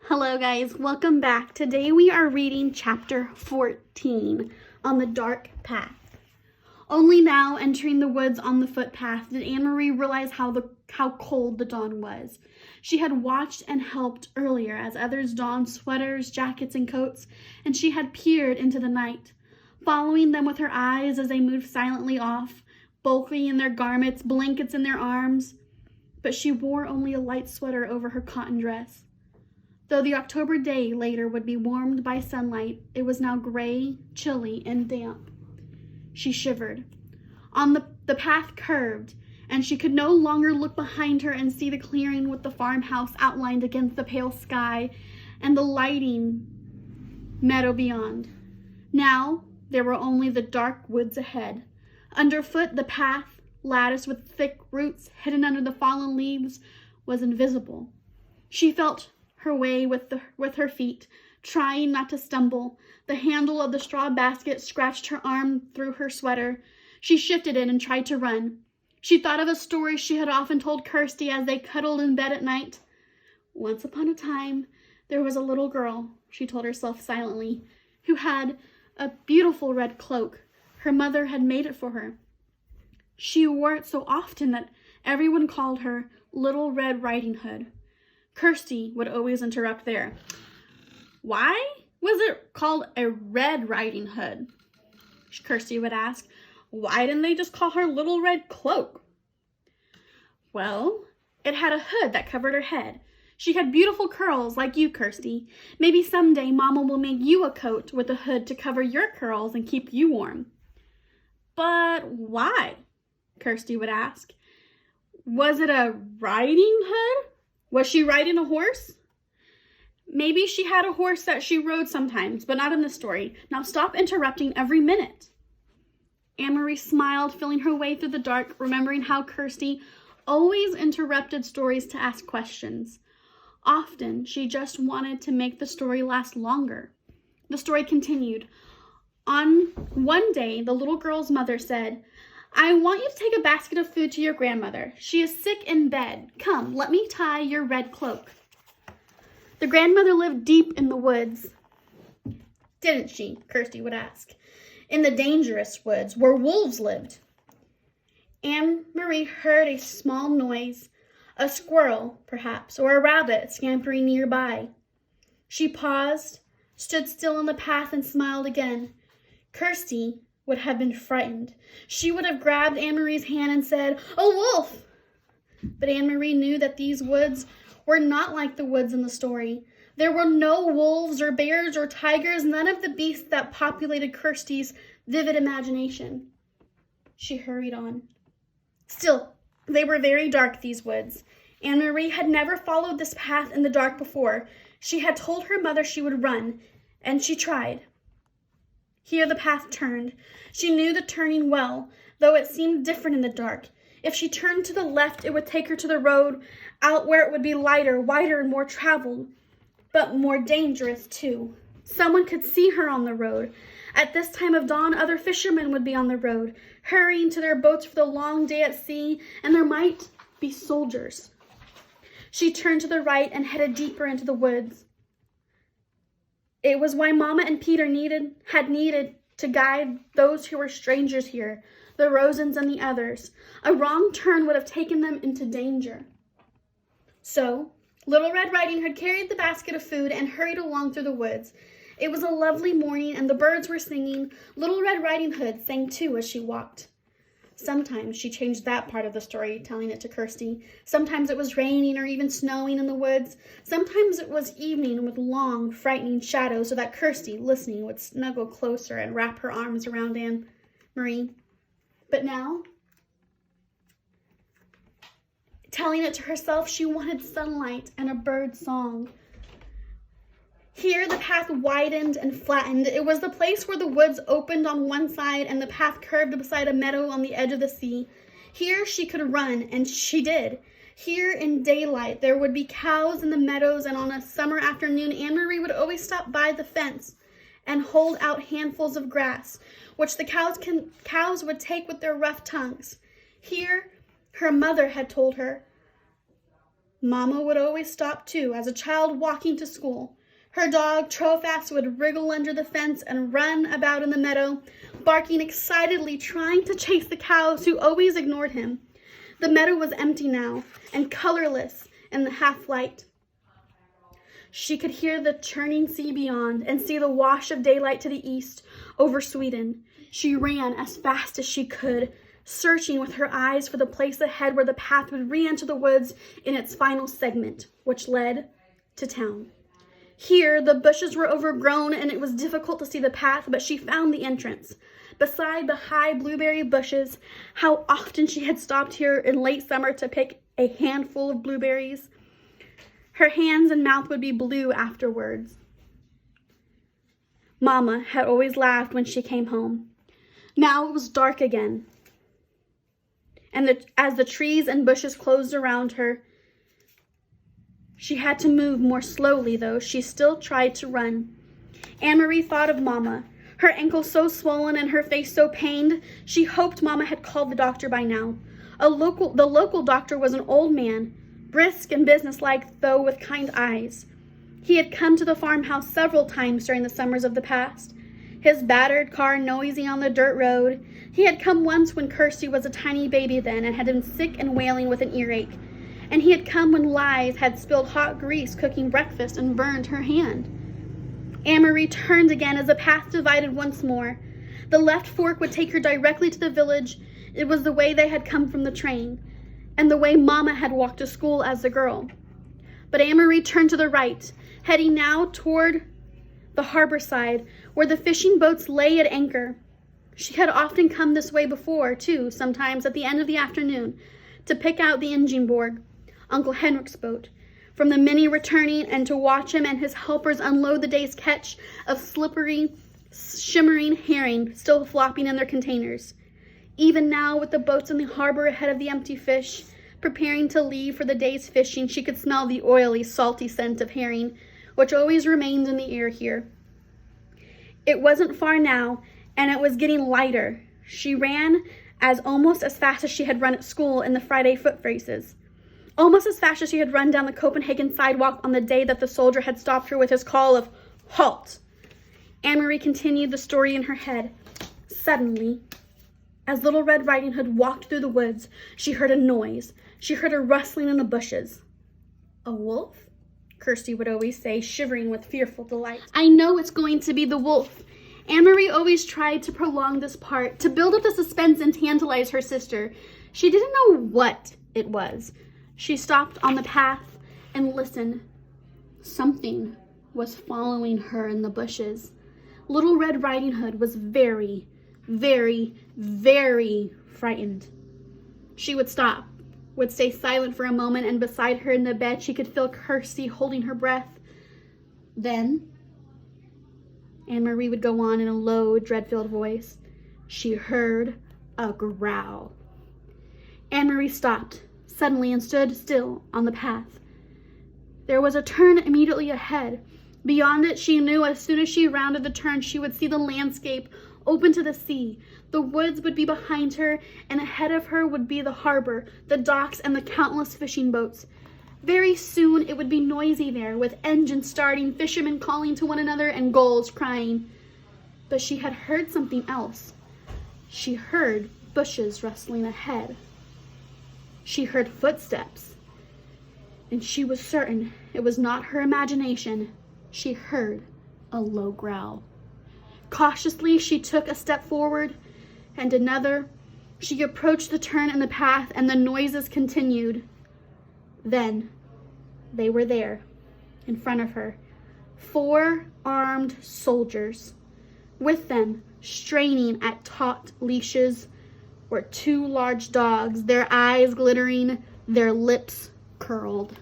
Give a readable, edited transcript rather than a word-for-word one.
Hello guys, welcome back. Today we are reading chapter 14 on the dark path. Only now, entering the woods on the footpath, did Anne-Marie realize how cold the dawn was. She had watched and helped earlier as others donned sweaters, jackets, and coats, and she had peered into the night, following them with her eyes as they moved silently off, bulky in their garments, blankets in their arms. But she wore only a light sweater over her cotton dress. Though the October day later would be warmed by sunlight, it was now gray, chilly, and damp. She shivered. The path curved, and she could no longer look behind her and see the clearing with the farmhouse outlined against the pale sky and the lighting meadow beyond. Now there were only the dark woods ahead. Underfoot, the path, latticed with thick roots hidden under the fallen leaves, was invisible. She felt her way with her feet, trying not to stumble. The handle of the straw basket scratched her arm through her sweater. She shifted it and tried to run. She thought of a story she had often told Kirsty as they cuddled in bed at night. Once upon a time, there was a little girl, she told herself silently, who had a beautiful red cloak. Her mother had made it for her. She wore it so often that everyone called her Little Red Riding Hood. Kirsty would always interrupt there. Why was it called a Red Riding Hood? Kirsty would ask. Why didn't they just call her Little Red Cloak? Well, it had a hood that covered her head. She had beautiful curls like you, Kirsty. Maybe someday Mama will make you a coat with a hood to cover your curls and keep you warm. But why? Kirsty would ask. Was it a riding hood? Was she riding a horse? Maybe she had a horse that she rode sometimes, but not in the story. Now stop interrupting every minute. Anne-Marie smiled, feeling her way through the dark, remembering how Kirsty always interrupted stories to ask questions. Often, she just wanted to make the story last longer. The story continued. On one day, the little girl's mother said, I want you to take a basket of food to your grandmother. She is sick in bed. Come, let me tie your red cloak. The grandmother lived deep in the woods. Didn't she? Kirsty would ask. In the dangerous woods where wolves lived. Anne-Marie heard a small noise, a squirrel, perhaps, or a rabbit scampering nearby. She paused, stood still in the path, and smiled again. Kirsty would have been frightened. She would have grabbed Anne-Marie's hand and said, "A wolf!" But Anne-Marie knew that these woods were not like the woods in the story. There were no wolves or bears or tigers, none of the beasts that populated Kirsty's vivid imagination. She hurried on. Still, they were very dark, these woods. Anne-Marie had never followed this path in the dark before. She had told her mother she would run, and she tried. Here the path turned. She knew the turning well, though it seemed different in the dark. If she turned to the left, it would take her to the road, out where it would be lighter, wider, and more traveled, but more dangerous too. Someone could see her on the road. At this time of dawn, other fishermen would be on the road, hurrying to their boats for the long day at sea, and there might be soldiers. She turned to the right and headed deeper into the woods. It was why Mama and Peter had needed to guide those who were strangers here, the Rosens and the others. A wrong turn would have taken them into danger. So, Little Red Riding Hood carried the basket of food and hurried along through the woods. It was a lovely morning and the birds were singing. Little Red Riding Hood sang too as she walked. Sometimes she changed that part of the story, telling it to Kirsty. Sometimes it was raining or even snowing in the woods. Sometimes it was evening with long, frightening shadows so that Kirsty, listening, would snuggle closer and wrap her arms around Anne-Marie. But now, telling it to herself, she wanted sunlight and a bird song. Here the path widened and flattened. It was the place where the woods opened on one side and the path curved beside a meadow on the edge of the sea. Here she could run, and she did. Here in daylight there would be cows in the meadows, and on a summer afternoon Anne-Marie would always stop by the fence and hold out handfuls of grass, which the cows would take with their rough tongues. Here, her mother had told her, Mama would always stop too, as a child walking to school. Her dog, Trofast, would wriggle under the fence and run about in the meadow, barking excitedly, trying to chase the cows who always ignored him. The meadow was empty now and colorless in the half-light. She could hear the churning sea beyond and see the wash of daylight to the east over Sweden. She ran as fast as she could, searching with her eyes for the place ahead where the path would re-enter the woods in its final segment, which led to town. Here, the bushes were overgrown and it was difficult to see the path, but she found the entrance. Beside the high blueberry bushes, how often she had stopped here in late summer to pick a handful of blueberries. Her hands and mouth would be blue afterwards. Mama had always laughed when she came home. Now it was dark again, and as the trees and bushes closed around her, she had to move more slowly, though she still tried to run. Anne-Marie thought of Mama, her ankle so swollen and her face so pained. She hoped Mama had called the doctor by now. The local doctor was an old man, brisk and businesslike, though with kind eyes. He had come to the farmhouse several times during the summers of the past, his battered car noisy on the dirt road. He had come once when Kirsty was a tiny baby then and had been sick and wailing with an earache. And he had come when Liz had spilled hot grease cooking breakfast and burned her hand. Anne-Marie turned again as the path divided once more. The left fork would take her directly to the village. It was the way they had come from the train, and the way Mama had walked to school as a girl. But Anne-Marie turned to the right, heading now toward the harbor side, where the fishing boats lay at anchor. She had often come this way before, too, sometimes at the end of the afternoon, to pick out the Ingeborg, Uncle Henrik's boat, from the many returning, and to watch him and his helpers unload the day's catch of slippery, shimmering herring still flopping in their containers. Even now, with the boats in the harbor ahead of the empty fish, preparing to leave for the day's fishing, she could smell the oily, salty scent of herring, which always remained in the air here. It wasn't far now, and it was getting lighter. She ran almost as fast as she had run at school in the Friday foot races. Almost as fast as she had run down the Copenhagen sidewalk on the day that the soldier had stopped her with his call of "Halt!" Anne-Marie continued the story in her head. Suddenly, as Little Red Riding Hood walked through the woods, she heard a noise. She heard a rustling in the bushes. "A wolf?" Kirsty would always say, shivering with fearful delight. "I know it's going to be the wolf." Anne-Marie always tried to prolong this part, to build up the suspense and tantalize her sister. She didn't know what it was. She stopped on the path and listened. Something was following her in the bushes. Little Red Riding Hood was very, very, very frightened. She would stop, would stay silent for a moment, and beside her in the bed she could feel Kirsty holding her breath. Then Anne-Marie would go on in a low, dread-filled voice. She heard a growl. Anne-Marie stopped suddenly and stood still on the path. There was a turn immediately ahead. Beyond it, she knew as soon as she rounded the turn, she would see the landscape open to the sea. The woods would be behind her, and ahead of her would be the harbor, the docks, and the countless fishing boats. Very soon it would be noisy there, with engines starting, fishermen calling to one another, and gulls crying. But she had heard something else. She heard bushes rustling ahead. She heard footsteps, and she was certain it was not her imagination. She heard a low growl. Cautiously, she took a step forward and another. She approached the turn in the path, and the noises continued. Then they were there, in front of her, 4 armed soldiers. With them, straining at taut leashes, were 2 large dogs, their eyes glittering, their lips curled.